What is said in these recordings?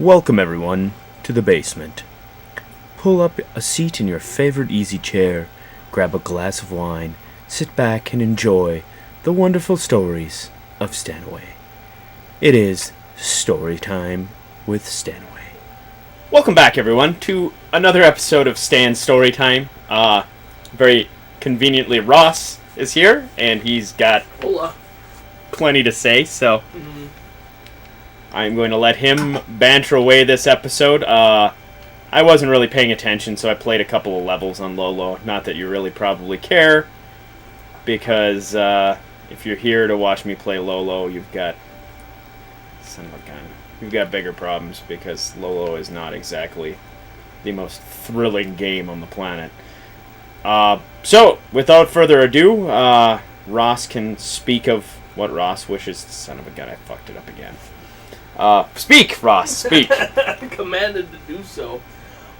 Welcome everyone to the basement. Pull up a seat in your favorite easy chair, grab a glass of wine, sit back and enjoy the wonderful stories of Stanaway. It is Storytime with Stanaway. Welcome back everyone to another episode of Stan's Storytime. Very conveniently Ross is here and he's got plenty to say, so I'm going to let him banter away this episode. I wasn't really paying attention, so I played a couple of levels on Lolo. Not that you really probably care, because if you're here to watch me play Lolo, you've got you've got bigger problems, because Lolo is not exactly the most thrilling game on the planet. So, without further ado, Ross can speak of what Ross wishes. Son of a gun, I fucked it up again. Speak, Ross, speak. Commanded to do so.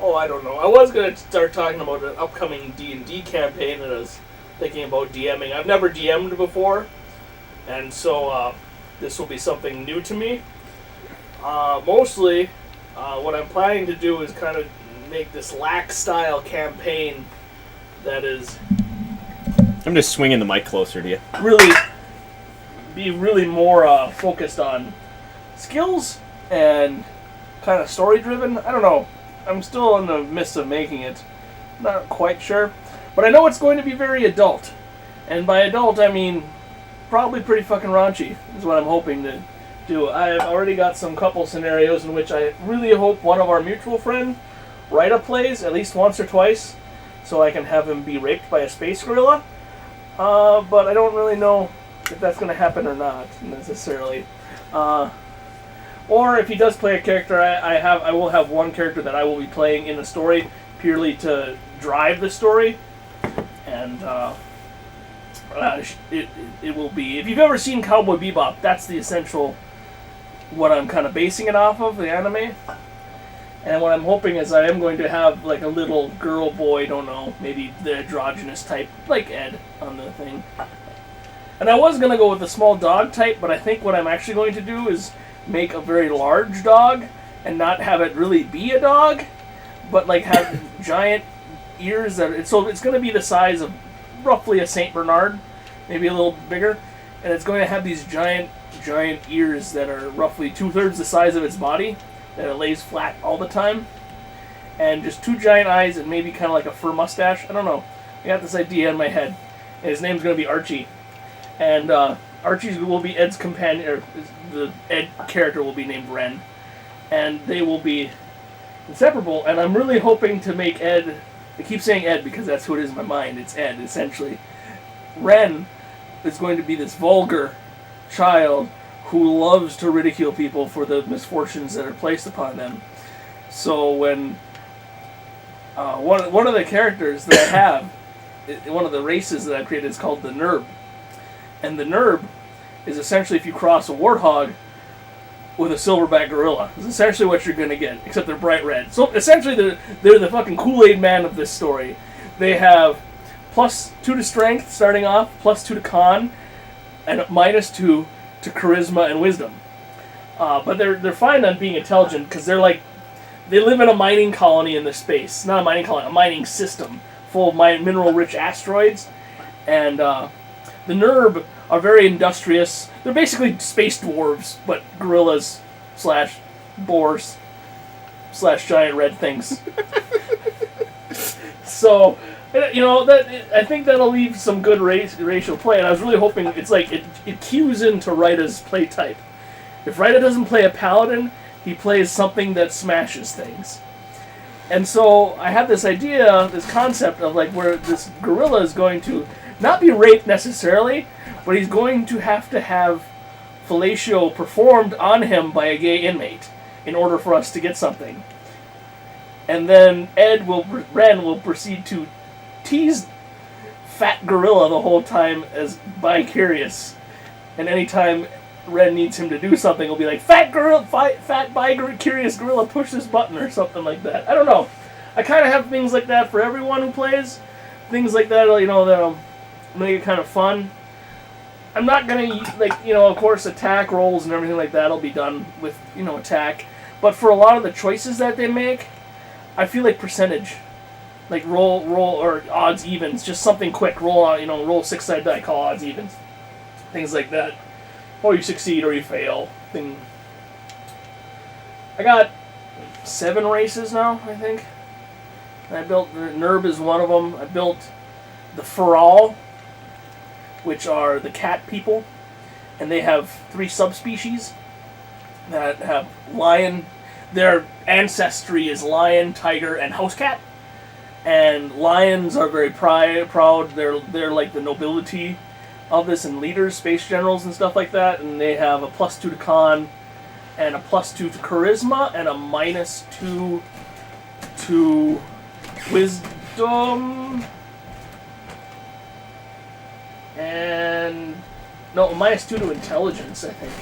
Oh, I don't know. I was going to start talking about an upcoming D&D campaign that I was thinking about DMing. I've never DM'd before, and so this will be something new to me. Mostly, what I'm planning to do is kind of make this lax-style campaign that is... I'm just swinging the mic closer to you. Be really more focused on skills and kind of story-driven. I don't know. I'm still in the midst of making it. Not quite sure. But I know it's going to be very adult. And by adult, I mean probably pretty fucking raunchy, is what I'm hoping to do. I've already got some couple scenarios in which I really hope one of our mutual friends, Ryda, plays at least once or twice, so I can have him be raped by a space gorilla. But I don't really know if that's going to happen or not, necessarily. Or if he does play a character, I will have one character that I will be playing in the story purely to drive the story, and it will be. If you've ever seen Cowboy Bebop, that's the essential what I'm kind of basing it off of, the anime. And what I'm hoping is I am going to have like a little girl, boy, don't know, maybe the androgynous type, like Ed on the thing. And I was going to go with the small dog type, but I think what I'm actually going to do is make a very large dog and not have it really be a dog, but like have giant ears so it's going to be the size of roughly a Saint Bernard, maybe a little bigger, and it's going to have these giant ears that are roughly 2/3 the size of its body, that it lays flat all the time, and just two giant eyes and maybe kind of like a fur mustache. I don't know. I got this idea in my head, and his name's going to be Archie, and Archie will be Ed's companion, or the Ed character will be named Ren, and they will be inseparable, and I'm really hoping to make Ed, I keep saying Ed because that's who it is in my mind, it's Ed, essentially. Ren is going to be this vulgar child who loves to ridicule people for the misfortunes that are placed upon them. So when one of the characters that I have, one of the races that I've created is called the Nerb. And the Nerb is essentially if you cross a warthog with a silverback gorilla. It's essentially what you're going to get, except they're bright red. So essentially they're the fucking Kool-Aid man of this story. They have +2 to strength starting off, +2 to con, and -2 to charisma and wisdom. But they're fine on being intelligent because they live in a mining colony in this space. Not a mining colony, a mining system full of mineral-rich asteroids. And the Nerb are very industrious. They're basically space dwarves, but gorillas / boars / giant red things. So, I think that'll leave some good racial play, and I was really hoping it's like it cues into Ryda's play type. If Ryda doesn't play a paladin, he plays something that smashes things. And so I have this idea, this concept of like where this gorilla is going to not be raped necessarily, but he's going to have fellatio performed on him by a gay inmate in order for us to get something. And then Ren will proceed to tease fat gorilla the whole time as bi-curious. And anytime Ren needs him to do something, he'll be like, fat bi-curious gorilla, push this button or something like that. I don't know. I kind of have things like that for everyone who plays. Things like that, that'll make it kind of fun. I'm not going to, of course, attack rolls and everything like that will be done with, attack. But for a lot of the choices that they make, I feel like percentage. Like roll or odds evens, just something quick. Roll 6-sided die, call odds evens, things like that. Or you succeed or you fail. I got 7 races now, I think. And I built the Nerb is one of them. I built the Feral, which are the cat people, and they have 3 subspecies that have lion. Their ancestry is lion, tiger, and house cat. And lions are very proud. They're like the nobility of this, and leaders, space generals, and stuff like that. And they have a +2 to con, and a +2 to charisma, and a -2 to wisdom, and no, a -2 to intelligence, I think.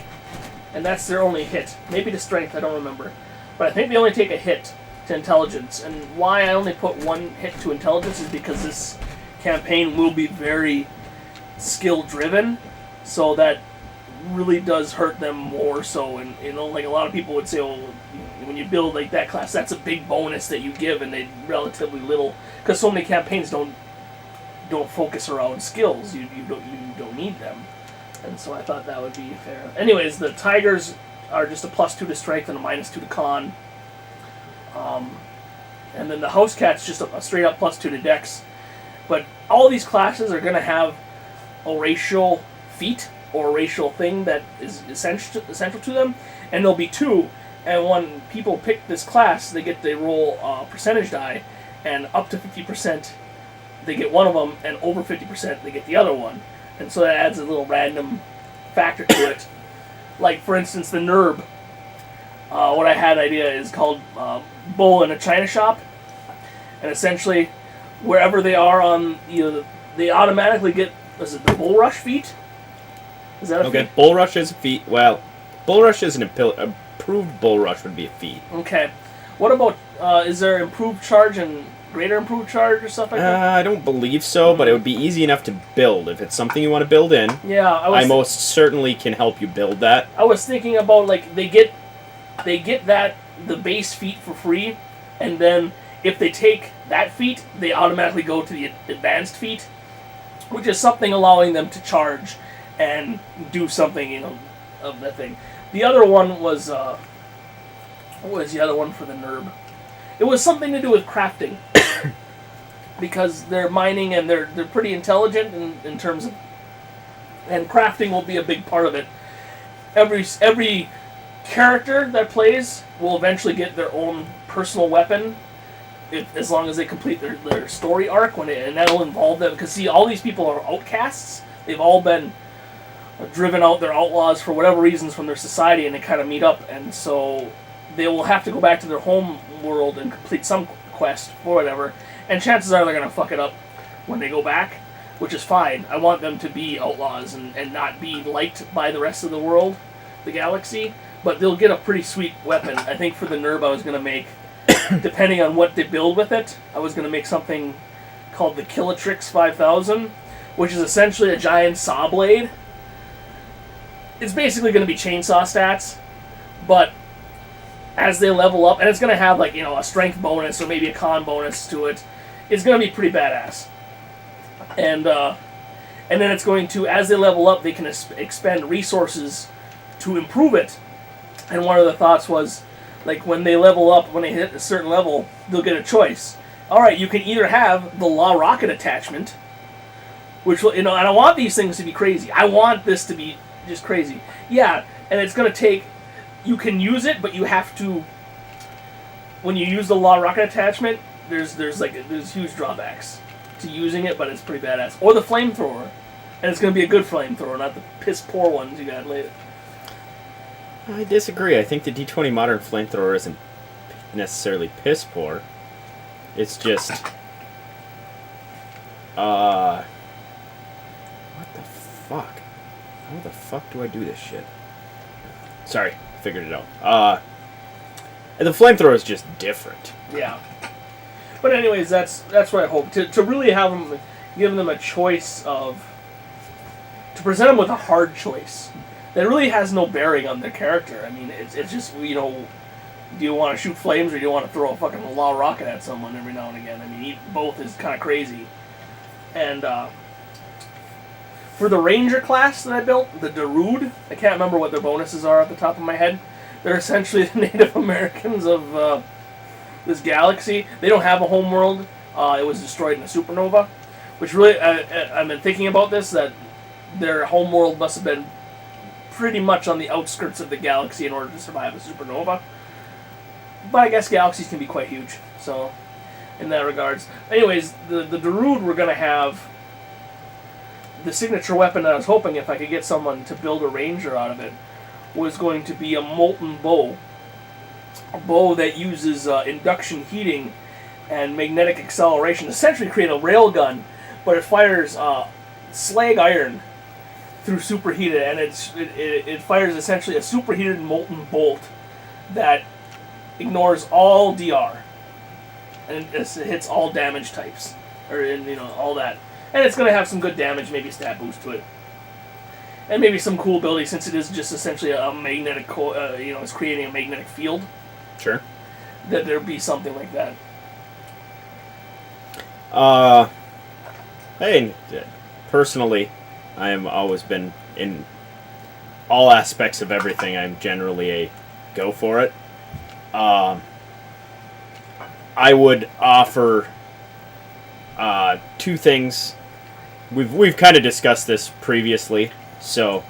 And that's their only hit. Maybe to strength, I don't remember. But I think they only take a hit to intelligence. And why I only put 1 hit to intelligence is because this campaign will be very skill driven, so that really does hurt them more so. And like a lot of people would say, oh, when you build like that class, that's a big bonus that you give, and they relatively little, because so many campaigns don't focus around skills. You don't need them. And so I thought that would be fair. Anyways, the tigers are just a +2 to strength and a -2 to con. And then the house cat's just a straight up +2 to dex. But all these classes are going to have a racial feat or a racial thing that is essential to them. And there'll be 2. And when people pick this class, they roll a percentage die. And up to 50%, they get one of them. And over 50%, they get the other one. And so that adds a little random factor to it. Like, for instance, the Nerb. What I had idea is called Bull in a China Shop. And essentially, wherever they are on, they automatically get, the Bull Rush feat? Is that a feat? Bull Rush is a feat. Well, Bull Rush is an improved Bull Rush would be a feat. Okay. What about, is there improved charge and greater improved charge or stuff like that? I don't believe so, but it would be easy enough to build. If it's something you want to build in, yeah, I most certainly can help you build that. I was thinking about, like, they get the base feat for free, and then if they take that feat, they automatically go to the advanced feat, which is something allowing them to charge and do something, of that thing. The other one was, what was the other one for the Nerb? It was something to do with crafting. Because they're mining and they're pretty intelligent in terms of, and crafting will be a big part of it. Every character that plays will eventually get their own personal weapon, as long as they complete their story arc, and that'll involve them. Because see, all these people are outcasts. They've all been driven out, they're outlaws for whatever reasons from their society, and they kind of meet up, and so they will have to go back to their home world and complete some quest or whatever. And chances are they're going to fuck it up when they go back, which is fine. I want them to be outlaws and not be liked by the rest of the world, the galaxy. But they'll get a pretty sweet weapon. I think for the Nerb I was going to make, depending on what they build with it, I was going to make something called the Killatrix 5000, which is essentially a giant saw blade. It's basically going to be chainsaw stats, but as they level up, and it's going to have like, a strength bonus or maybe a con bonus to it, it's going to be pretty badass. And then it's going to, as they level up, they can expend resources to improve it. And one of the thoughts was, like, when they level up, when they hit a certain level, they'll get a choice. Alright, you can either have the law rocket attachment, which will, and I want these things to be crazy. I want this to be just crazy. Yeah, and it's going to take, you can use it, but you have to, when you use the law rocket attachment, there's huge drawbacks to using it, but it's pretty badass. Or the flamethrower. And it's going to be a good flamethrower, not the piss poor ones you got later. I disagree. I think the D20 Modern Flamethrower isn't necessarily piss poor. It's just... What the fuck? How the fuck do I do this shit? Sorry, figured it out. And the Flamethrower is just different. Yeah. But anyways, that's what I hope. To really have them, give them a choice of... To present them with a hard choice that really has no bearing on their character. I mean, it's just, Do you want to shoot flames, or do you want to throw a fucking law rocket at someone every now and again? I mean, both is kind of crazy. And for the Ranger class that I built, the Darude, I can't remember what their bonuses are off the top of my head. They're essentially the Native Americans of this galaxy. They don't have a homeworld. It was destroyed in a supernova. Which really, I've been thinking about this, that their homeworld must have been pretty much on the outskirts of the galaxy in order to survive a supernova. But I guess galaxies can be quite huge, so in that regards. Anyways, the Darude we're going to have, the signature weapon that I was hoping if I could get someone to build a ranger out of it, was going to be a molten bow. A bow that uses induction heating and magnetic acceleration to essentially create a railgun, but it fires slag iron through superheated, and it fires essentially a superheated molten bolt that ignores all DR, and it hits all damage types, or all that, and it's going to have some good damage, maybe stat boost to it, and maybe some cool ability since it is just essentially a magnetic, it's creating a magnetic field. Sure. That there be something like that. Hey, personally, I have always been in all aspects of everything. I'm generally a go for it. I would offer two things. We've kind of discussed this previously. So,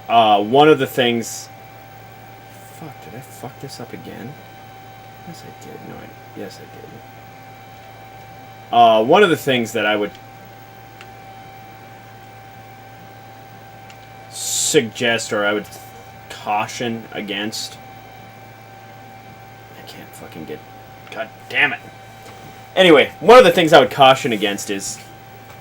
one of the things. Fuck! Did I fuck this up again? Yes, I did. No, yes, I did. One of the things that I would suggest, or I would caution against. I can't fucking get. God damn it. Anyway, one of the things I would caution against is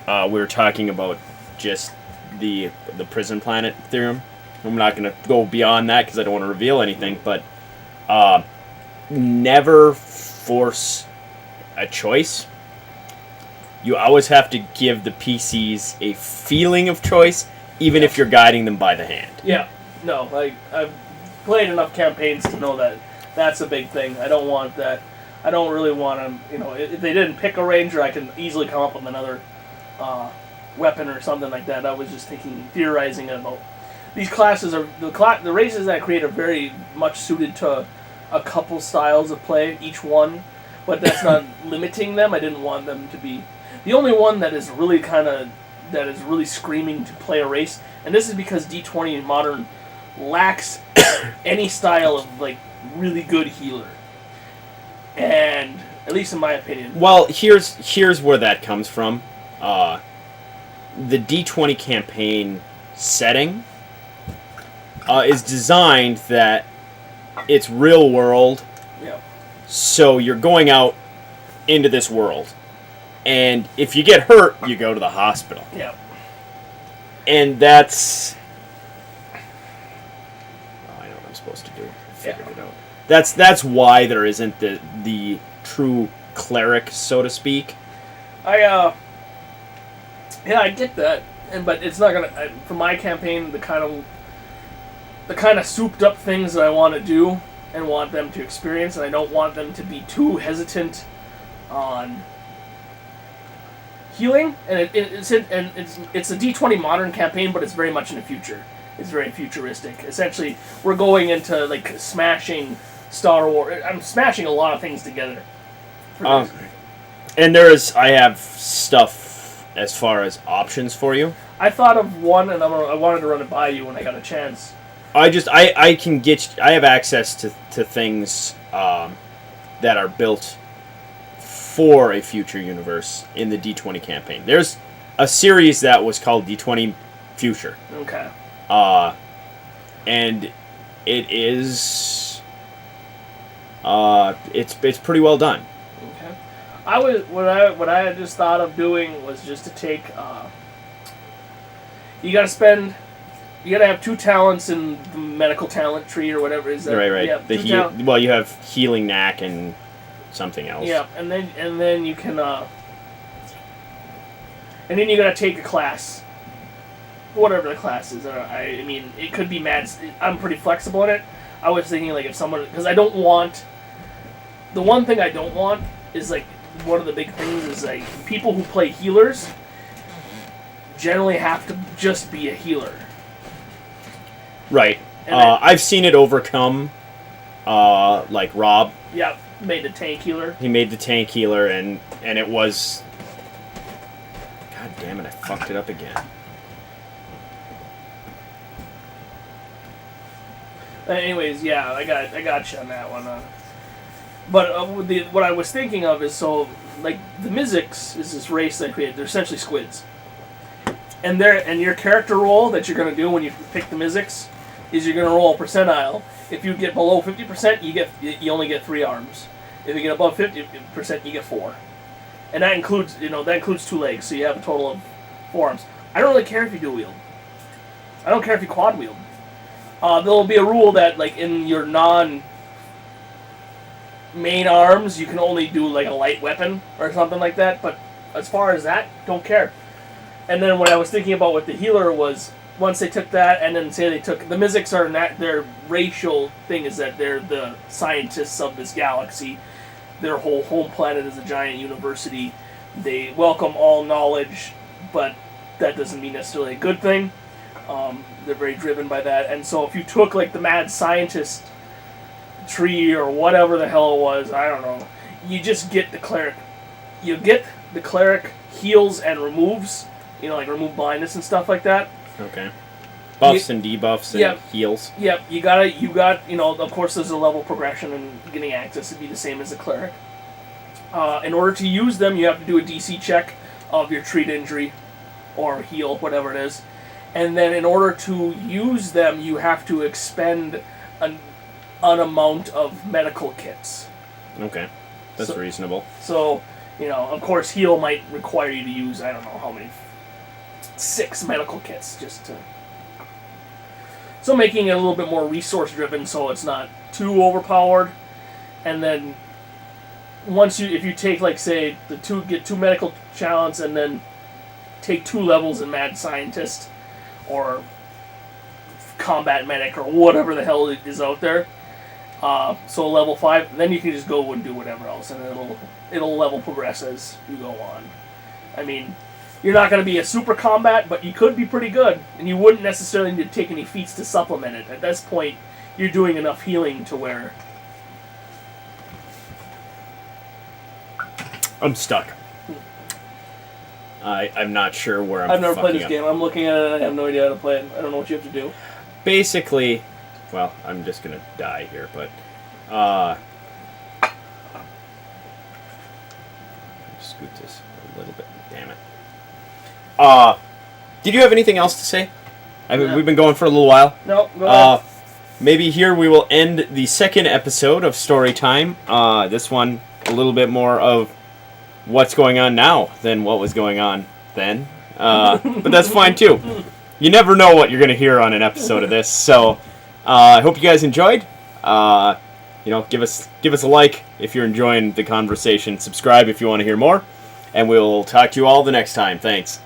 we were talking about just the prison planet theorem. I'm not going to go beyond that because I don't want to reveal anything, but never force a choice. You always have to give the PCs a feeling of choice, even if you're guiding them by the hand. Yeah, no, I've played enough campaigns to know that that's a big thing. I don't want that. I don't really want them, if they didn't pick a ranger, I can easily come up with another weapon or something like that. I was just theorizing about. These classes are, the races that I create are very much suited to a couple styles of play, each one, but that's not limiting them. I didn't want them to be. The only one that is really really screaming to play a race, and this is because D20 in Modern lacks any style of, really good healer. And, at least in my opinion. Well, here's where that comes from. The D20 campaign setting is designed that it's real world. Yeah. So you're going out into this world. And if you get hurt, you go to the hospital. Yeah. And that's... Oh, I know what I'm supposed to do. I figured it out. That's why there isn't the true cleric, so to speak. I get that, but it's not gonna. For my campaign, the kind of souped up things that I want to do and want them to experience, and I don't want them to be too hesitant on healing. And it's a D20 Modern campaign, but it's very much in the future. It's very futuristic. Essentially, we're going into smashing Star Wars. I'm smashing a lot of things together. And I have stuff as far as options for you. I thought of one, and I wanted to run it by you when I got a chance. I have access to things that are built for a future universe in the D20 campaign. There's a series that was called D20 Future. Okay. And it is it's pretty well done. Okay. What I had just thought of doing was just to take you gotta have 2 talents in the medical talent tree or whatever is that. Right. Yeah, you have healing knack and something else. Yeah, and then you can and then you gotta take a class. Whatever the class is. I mean, it could be mad. I'm pretty flexible in it. I was thinking like if someone, because I don't want, the one thing I don't want is like one of the big things is like people who play healers generally have to just be a healer. Right. And then- I've seen it overcome. Like Rob. Yeah, made the tank healer. He made the tank healer, and it was. God damn it! I fucked it up again. Anyways, yeah, I got you on that one. But what I was thinking of is so like the Mizzix is this race they created. They're essentially squids, and your character roll that you're gonna do when you pick the Mizzix is you're gonna roll a percentile. If you get below 50%, you only get 3 arms. If you get above 50%, you get 4, and that includes 2 legs. So you have a total of 4 arms. I don't really care if you dual wield. I don't care if you quad wield. There'll be a rule that, like, in your non-main arms, you can only do, like, a light weapon or something like that, but as far as that, don't care. And then what I was thinking about with the healer was, once they took that, and then say they took... The Mizzix are not... Their racial thing is that they're the scientists of this galaxy. Their whole home planet is a giant university. They welcome all knowledge, but that doesn't mean necessarily a good thing. They're very driven by that, and so if you took like the mad scientist tree or whatever the hell it was, I don't know, you just get the cleric. You get the cleric heals and removes, like remove blindness and stuff like that. Okay. Buffs and debuffs and heals. Yep, you got, of course there's a level progression and getting access to be the same as the cleric. In order to use them, you have to do a DC check of your treat injury or heal, whatever it is. And then in order to use them, you have to expend an amount of medical kits. Okay. That's reasonable. So, of course, heal might require you to use, I don't know how many, 6 medical kits just to... So making it a little bit more resource-driven so it's not too overpowered. And then if you take, like, say, get 2 medical talents and then take 2 levels in Mad Scientist or combat medic or whatever the hell is out there. So level 5, then you can just go and do whatever else, and it'll level progress as you go on. I mean, you're not going to be a super combat, but you could be pretty good, and you wouldn't necessarily need to take any feats to supplement it. At this point, you're doing enough healing to where... I'm stuck. I'm not sure where I've never played this up. game. I'm looking at it and I have no idea how to play it. I don't know what you have to do. Basically, well, I'm just going to die here, but... scoot this a little bit. Damn it. Did you have anything else to say? We've been going for a little while. No, go ahead. Maybe here we will end the second episode of Storytime. This one, a little bit more of what's going on now than what was going on then. But that's fine too. You never know what you're going to hear on an episode of this. So I hope you guys enjoyed. Give us a like if you're enjoying the conversation. Subscribe if you want to hear more. And we'll talk to you all the next time. Thanks.